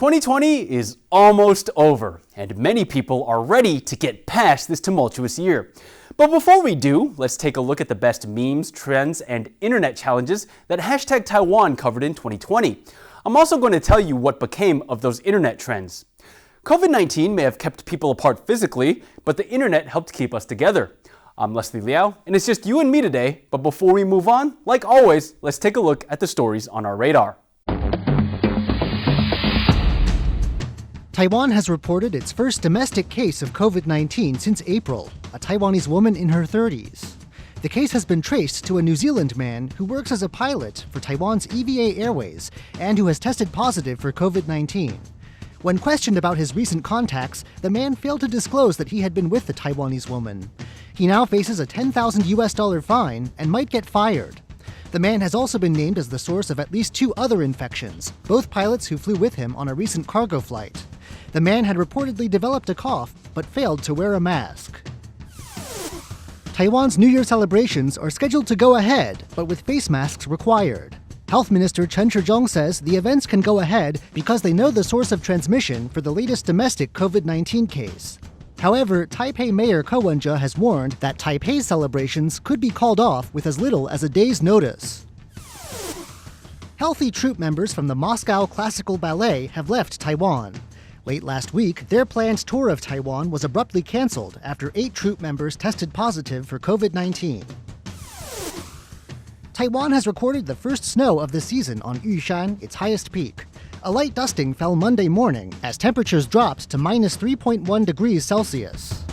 2020 is almost over, and many people are ready to get past this tumultuous year. But before we do, let's take a look at the best memes, trends, and internet challenges that hashtag Taiwan covered in 2020. I'm also going to tell you what became of those internet trends. COVID-19 may have kept people apart physically, but the internet helped keep us together. I'm Leslie Liao, and it's just you and me today, but before we move on, like always, let's take a look at the stories on our radar. Taiwan has reported its first domestic case of COVID-19 since April, a Taiwanese woman in her 30s. The case has been traced to a New Zealand man who works as a pilot for Taiwan's EVA Airways and who has tested positive for COVID-19. When questioned about his recent contacts, the man failed to disclose that he had been with the Taiwanese woman. He now faces a $10,000 fine and might get fired. The man has also been named as the source of at least 2 other infections, both pilots who flew with him on a recent cargo flight. The man had reportedly developed a cough, but failed to wear a mask. Taiwan's New Year celebrations are scheduled to go ahead, but with face masks required. Health Minister Chen Shizhong says the events can go ahead because they know the source of transmission for the latest domestic COVID-19 case. However, Taipei Mayor Ko Wen-je has warned that Taipei's celebrations could be called off with as little as a day's notice. Healthy troupe members from the Moscow Classical Ballet have left Taiwan. Late last week, their planned tour of Taiwan was abruptly canceled after 8 troupe members tested positive for COVID-19. Taiwan has recorded the first snow of the season on Yushan, its highest peak. A light dusting fell Monday morning as temperatures dropped to minus 3.1 degrees Celsius.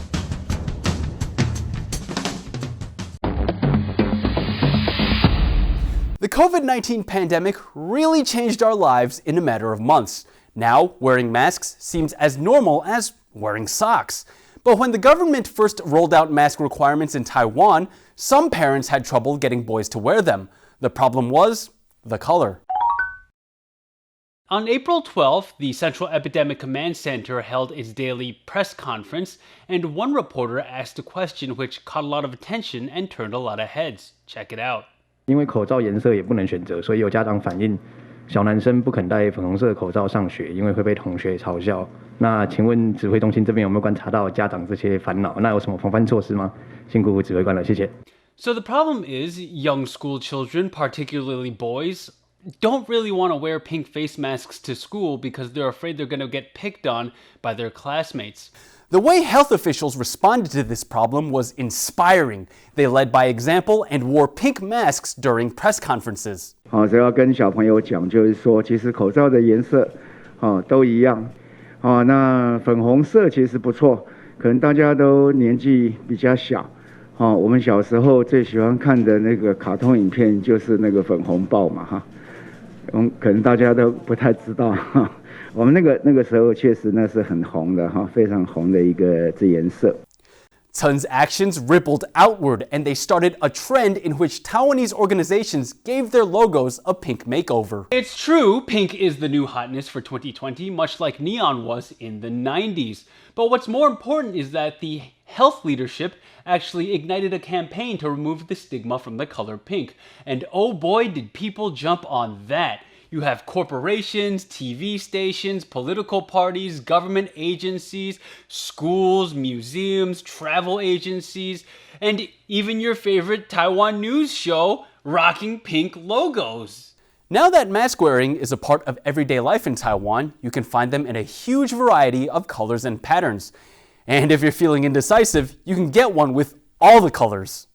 The COVID-19 pandemic really changed our lives in a matter of months. Now, wearing masks seems as normal as wearing socks. But when the government first rolled out mask requirements in Taiwan, some parents had trouble getting boys to wear them. The problem was the color. On April 12th, the Central Epidemic Command Center held its daily press conference, and one reporter asked a question which caught a lot of attention and turned a lot of heads. Check it out. 因为口罩颜色也不能选择，所以有家长反映小男生不肯戴粉红色口罩上学，因为会被同学嘲笑。那请问指挥中心这边有没有观察到家长这些烦恼？那有什么防范措施吗？辛苦指挥官了，谢谢。So the problem is, young school children, particularly boys, don't really want to wear pink face masks to school because they're afraid they're going to get picked on by their classmates. The way health officials responded to this problem was inspiring. They led by example and wore pink masks during press conferences. 这要跟小朋友讲，就是说，其实口罩的颜色，都一样。那粉红色其实不错，可能大家都年纪比较小。我们小时候最喜欢看的那个卡通影片就是那个粉红豹嘛，哈。可能大家都不太知道。我们那个时候确实那是很红的哈，非常红的一个颜色。Chen's actions rippled outward, and they started a trend in which Taiwanese organizations gave their logos a pink makeover. It's true, pink is the new hotness for 2020, much like neon was in the 90s. But what's more important is that the health leadership actually ignited a campaign to remove the stigma from the color pink. And oh boy, did people jump on that. You have corporations, TV stations, political parties, government agencies, schools, museums, travel agencies, and even your favorite Taiwan news show rocking pink logos. Now that mask wearing is a part of everyday life in Taiwan, you can find them in a huge variety of colors and patterns. And if you're feeling indecisive, you can get one with all the colors.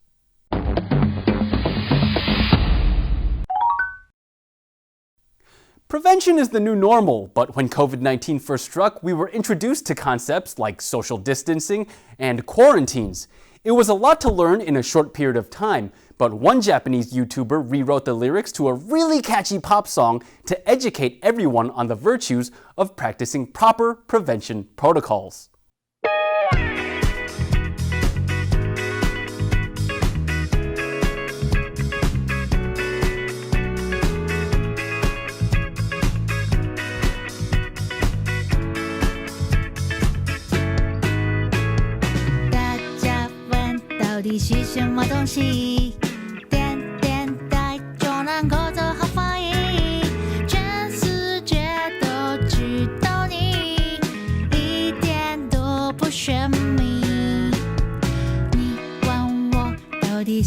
Prevention is the new normal, but when COVID-19 first struck, we were introduced to concepts like social distancing and quarantines. It was a lot to learn in a short period of time, but one Japanese YouTuber rewrote the lyrics to a really catchy pop song to educate everyone on the virtues of practicing proper prevention protocols.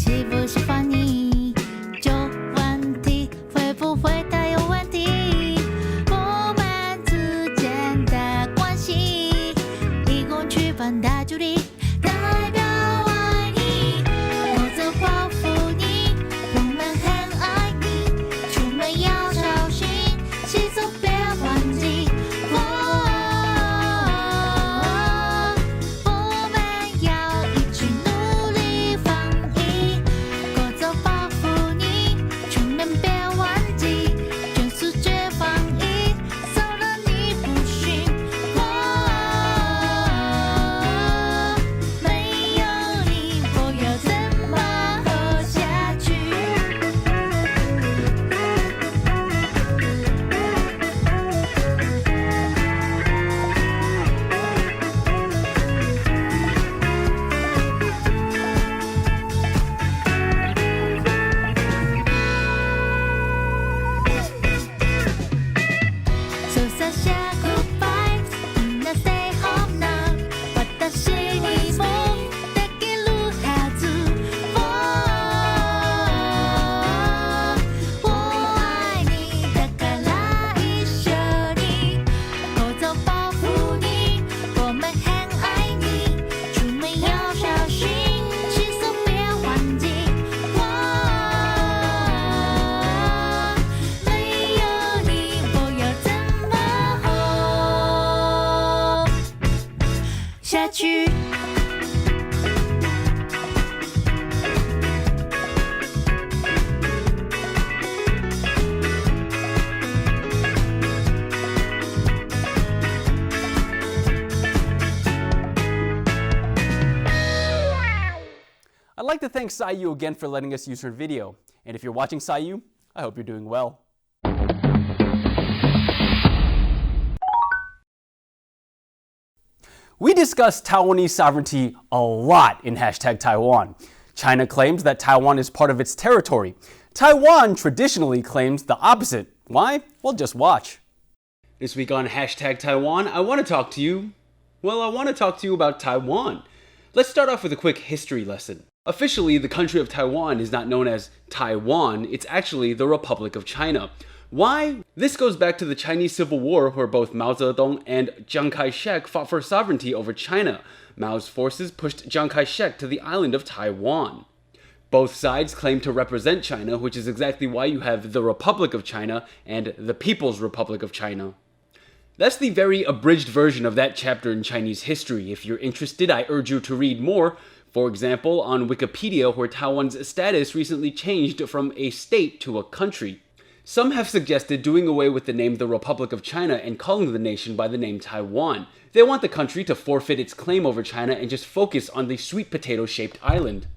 喜不喜欢你？就问题会不会太有问题？我们之间的关系，一共区分的距离，代表爱你。我则保护你，我们很爱你，出门要小心，洗手别忘记。我们要一起努力防疫，过早保护你，出门别忘记，全世界防疫，少了你不行。没有你，我要怎么活下去？So Sasha goodbye, now stay home now. 私にもできるはず。我愛你，だから一緒に。過早保護你，我們很愛你，出門要小心，洗手別忘記。沒有你，我要怎麼活下去？I'd like to thank Sayu again for letting us use her video. And if you're watching Sayu, I hope you're doing well. We discussed Taiwanese sovereignty a lot in #Taiwan. China claims that Taiwan is part of its territory. Taiwan traditionally claims the opposite. Why? Well, just watch. This week on #Taiwan, I want to talk to you about Taiwan. Let's start off with a quick history lesson. Officially, the country of Taiwan is not known as Taiwan, it's actually the Republic of China. Why? This goes back to the Chinese Civil War, where both Mao Zedong and Chiang Kai-shek fought for sovereignty over China. Mao's forces pushed Chiang Kai-shek to the island of Taiwan. Both sides claim to represent China, which is exactly why you have the Republic of China and the People's Republic of China. That's the very abridged version of that chapter in Chinese history. If you're interested, I urge you to read more. For example, on Wikipedia, where Taiwan's status recently changed from a state to a country. Some have suggested doing away with the name the Republic of China and calling the nation by the name Taiwan. They want the country to forfeit its claim over China and just focus on the sweet potato-shaped island.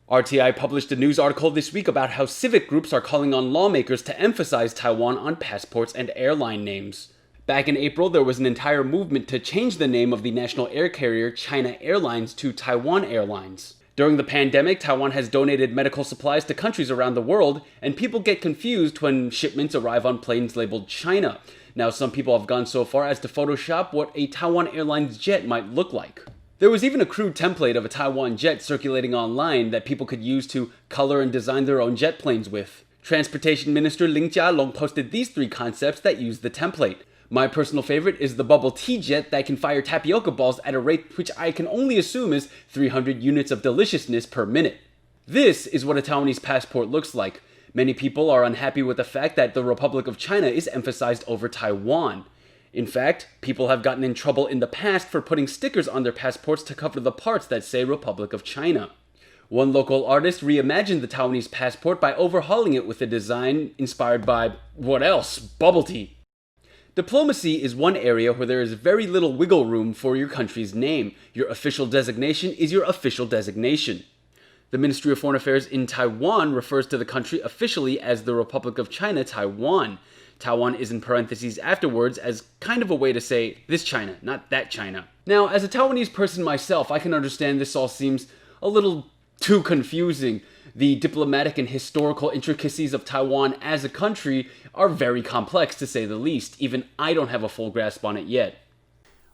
RTI published a news article this week about how civic groups are calling on lawmakers to emphasize Taiwan on passports and airline names. Back in April, there was an entire movement to change the name of the national air carrier China Airlines to Taiwan Airlines. During the pandemic, Taiwan has donated medical supplies to countries around the world, and people get confused when shipments arrive on planes labeled China. Now, some people have gone so far as to Photoshop what a Taiwan Airlines jet might look like. There was even a crude template of a Taiwan jet circulating online that people could use to color and design their own jet planes with. Transportation Minister Ling Jialong posted these 3 concepts that use the template. My personal favorite is the bubble tea jet that can fire tapioca balls at a rate which I can only assume is 300 units of deliciousness per minute. This is what a Taiwanese passport looks like. Many people are unhappy with the fact that the Republic of China is emphasized over Taiwan. In fact, people have gotten in trouble in the past for putting stickers on their passports to cover the parts that say Republic of China. One local artist reimagined the Taiwanese passport by overhauling it with a design inspired by, what else? Bubble tea. Diplomacy is one area where there is very little wiggle room for your country's name. Your official designation is your official designation. The Ministry of Foreign Affairs in Taiwan refers to the country officially as the Republic of China, Taiwan. Taiwan is in parentheses afterwards as kind of a way to say this China, not that China. Now, as a Taiwanese person myself, I can understand this all seems a little too confusing. The diplomatic and historical intricacies of Taiwan as a country are very complex, to say the least. Even I don't have a full grasp on it yet.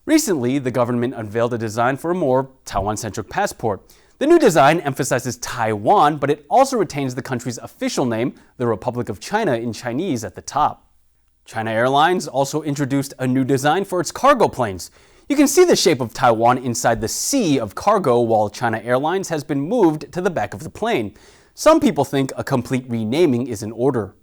Recently, the government unveiled a design for a more Taiwan-centric passport. The new design emphasizes Taiwan, but it also retains the country's official name, the Republic of China in Chinese, at the top. China Airlines also introduced a new design for its cargo planes. You can see the shape of Taiwan inside the sea of cargo, while China Airlines has been moved to the back of the plane. Some people think a complete renaming is in order.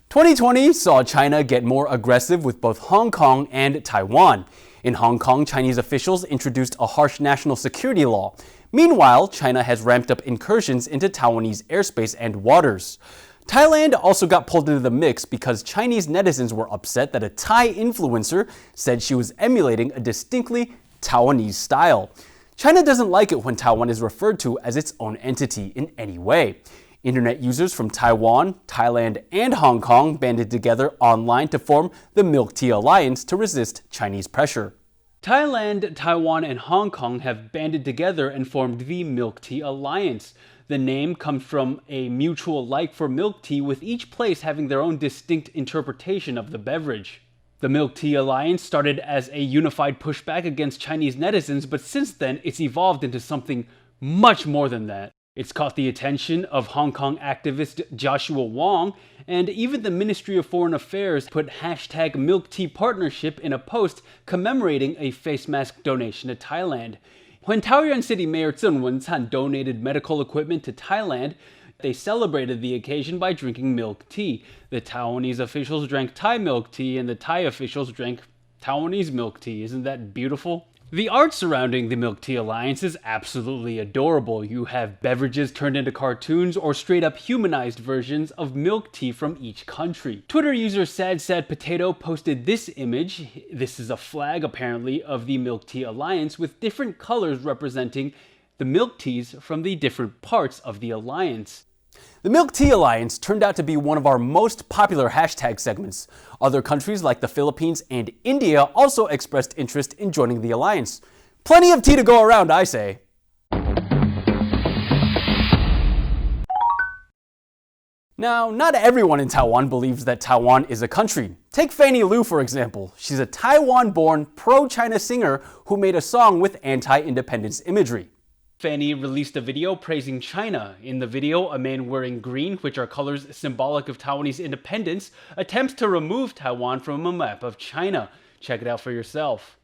2020 saw China get more aggressive with both Hong Kong and Taiwan. In Hong Kong, Chinese officials introduced a harsh national security law. Meanwhile, China has ramped up incursions into Taiwanese airspace and waters. Thailand also got pulled into the mix because Chinese netizens were upset that a Thai influencer said she was emulating a distinctly Taiwanese style. China doesn't like it when Taiwan is referred to as its own entity in any way. Internet users from Taiwan, Thailand, and Hong Kong banded together online to form the Milk Tea Alliance to resist Chinese pressure. Thailand, Taiwan, and Hong Kong have banded together and formed the Milk Tea Alliance. The name comes from a mutual like for milk tea, with each place having their own distinct interpretation of the beverage. The Milk Tea Alliance started as a unified pushback against Chinese netizens, but since then it's evolved into something much more than that. It's caught the attention of Hong Kong activist Joshua Wong, and even the Ministry of Foreign Affairs put hashtag Milk Tea Partnership in a post commemorating a face mask donation to Thailand. When Taoyuan City Mayor Zeng Wen-can donated medical equipment to Thailand, they celebrated the occasion by drinking milk tea. The Taiwanese officials drank Thai milk tea, and the Thai officials drank Taiwanese milk tea. Isn't that beautiful? The art surrounding the Milk Tea Alliance is absolutely adorable. You have beverages turned into cartoons or straight up humanized versions of milk tea from each country. Twitter user Sad Sad Potato posted this image. This is a flag apparently of the Milk Tea Alliance with different colors representing the milk teas from the different parts of the alliance. The Milk Tea Alliance turned out to be one of our most popular hashtag segments. Other countries like the Philippines and India also expressed interest in joining the alliance. Plenty of tea to go around, I say. Now, not everyone in Taiwan believes that Taiwan is a country. Take Fannie Lou, for example. She's a Taiwan-born pro-China singer who made a song with anti-independence imagery. Fannie released a video praising China. In the video, a man wearing green, which are colors symbolic of Taiwanese independence, attempts to remove Taiwan from a map of China. Check it out for yourself.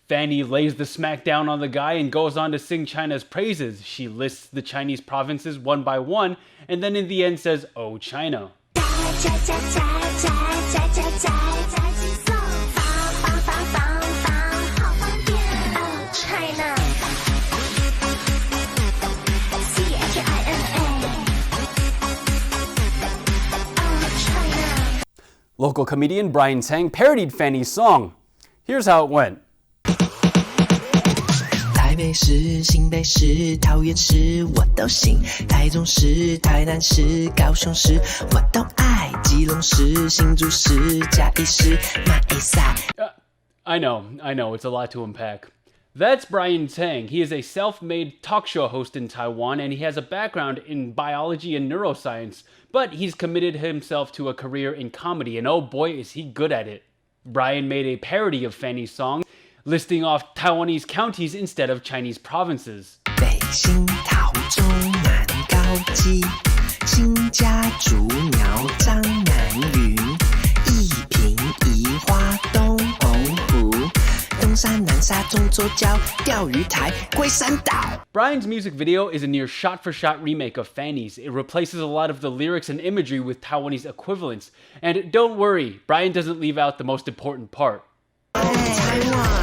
Fannie lays the smack down on the guy and goes on to sing China's praises. She lists the Chinese provinces one by one, and then in the end says, "Oh, China." Local comedian Brian Tsang parodied Fannie's song. Here's how it went. 台北市、新北市、桃园市我都行，台中市、台南市、高雄市我都爱，基隆市、新竹市、嘉义市、马来西亚。I know, it's a lot to unpack. That's Brian Tsang. He is a self-made talk show host in Taiwan, and he has a background in biology and neuroscience, but he's committed himself to a career in comedy, and oh boy is he good at it. Brian made a parody of Fannie's song, listing off Taiwanese counties instead of Chinese provinces. 北新桃中南高基新家竹苗彰南云义平宜花东澎湖东山南沙中州礁钓鱼台龟山岛 Brian's music video is a near shot-for-shot remake of Fannie's. It replaces a lot of the lyrics and imagery with Taiwanese equivalents. And don't worry, Brian doesn't leave out the most important part. Taiwan.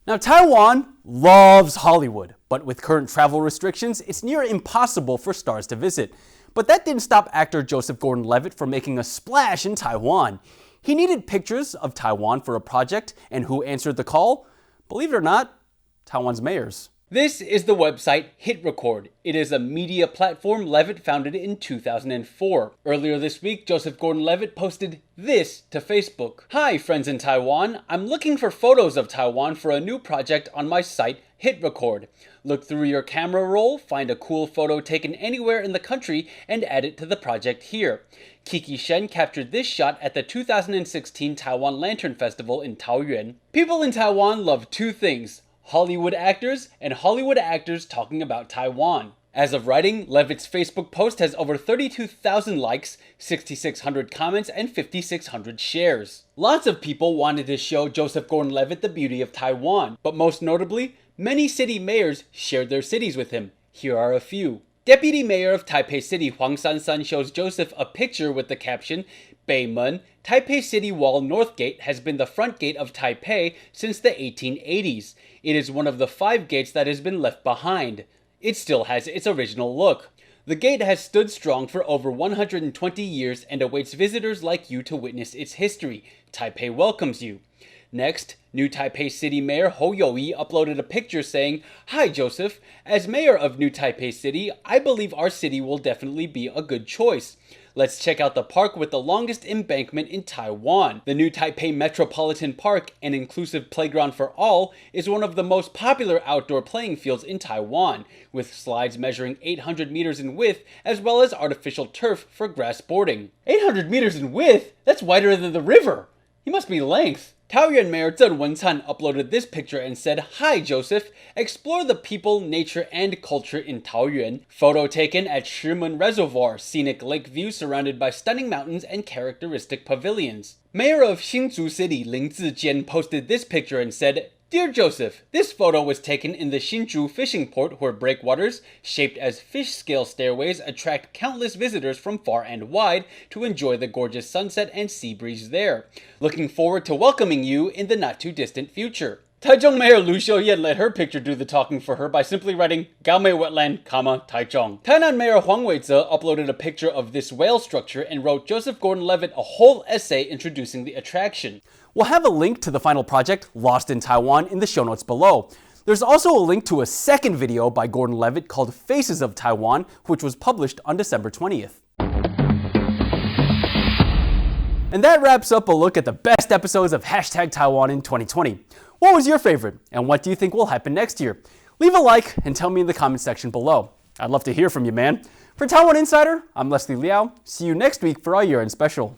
Now, Taiwan loves Hollywood, but with current travel restrictions, it's near impossible for stars to visit. But that didn't stop actor Joseph Gordon-Levitt from making a splash in Taiwan. He needed pictures of Taiwan for a project, and who answered the call? Believe it or not, Taiwan's mayors. This is the website HitRecord. It is a media platform Levitt founded in 2004. Earlier this week, Joseph Gordon-Levitt posted this to Facebook. Hi, friends in Taiwan. I'm looking for photos of Taiwan for a new project on my site, HitRecord. Look through your camera roll, find a cool photo taken anywhere in the country, and add it to the project here. Kiki Shen captured this shot at the 2016 Taiwan Lantern Festival in Taoyuan. People in Taiwan love two things: Hollywood actors and Hollywood actors talking about Taiwan. As of writing, Levitt's Facebook post has over 32,000 likes, 6,600 comments, and 5,600 shares. Lots of people wanted to show Joseph Gordon-Levitt the beauty of Taiwan, but most notably, many city mayors shared their cities with him. Here are a few. Deputy Mayor of Taipei City Huang Sansan shows Joseph a picture with the caption, Beimen, Taipei City Wall North Gate has been the front gate of Taipei since the 1880s. It is one of the 5 gates that has been left behind. It still has its original look. The gate has stood strong for over 120 years and awaits visitors like you to witness its history. Taipei welcomes you. Next, new Taipei City Mayor Hou Youyi uploaded a picture saying, Hi Joseph, as mayor of New Taipei City, I believe our city will definitely be a good choice. Let's check out the park with the longest embankment in Taiwan. The new Taipei Metropolitan Park, an inclusive playground for all, is one of the most popular outdoor playing fields in Taiwan, with slides measuring 800 meters in width, as well as artificial turf for grass boarding. 800 meters in width? That's wider than the river! He must be length. Taoyuan Mayor Zheng Wenchan uploaded this picture and said, Hi Joseph, explore the people, nature, and culture in Taoyuan. Photo taken at Shimen Reservoir, scenic lake view surrounded by stunning mountains and characteristic pavilions. Mayor of Hsinchu City Ling Zijian posted this picture and said, Dear Joseph, this photo was taken in the Hsinchu fishing port where breakwaters, shaped as fish scale stairways, attract countless visitors from far and wide to enjoy the gorgeous sunset and sea breeze there. Looking forward to welcoming you in the not too distant future. Taichung Mayor Lu Xiuyan let her picture do the talking for her by simply writing Gaomei Wetland, Taichung. Tainan Mayor Huang Weize uploaded a picture of this whale structure and wrote Joseph Gordon-Levitt a whole essay introducing the attraction. We'll have a link to the final project, Lost in Taiwan, in the show notes below. There's also a link to a second video by Gordon-Levitt called Faces of Taiwan, which was published on December 20th. And that wraps up a look at the best episodes of #Taiwan in 2020. What was your favorite, and what do you think will happen next year? Leave a like and tell me in the comment section below. I'd love to hear from you, man. For Taiwan Insider, I'm Liao. See you next week for our year-end special.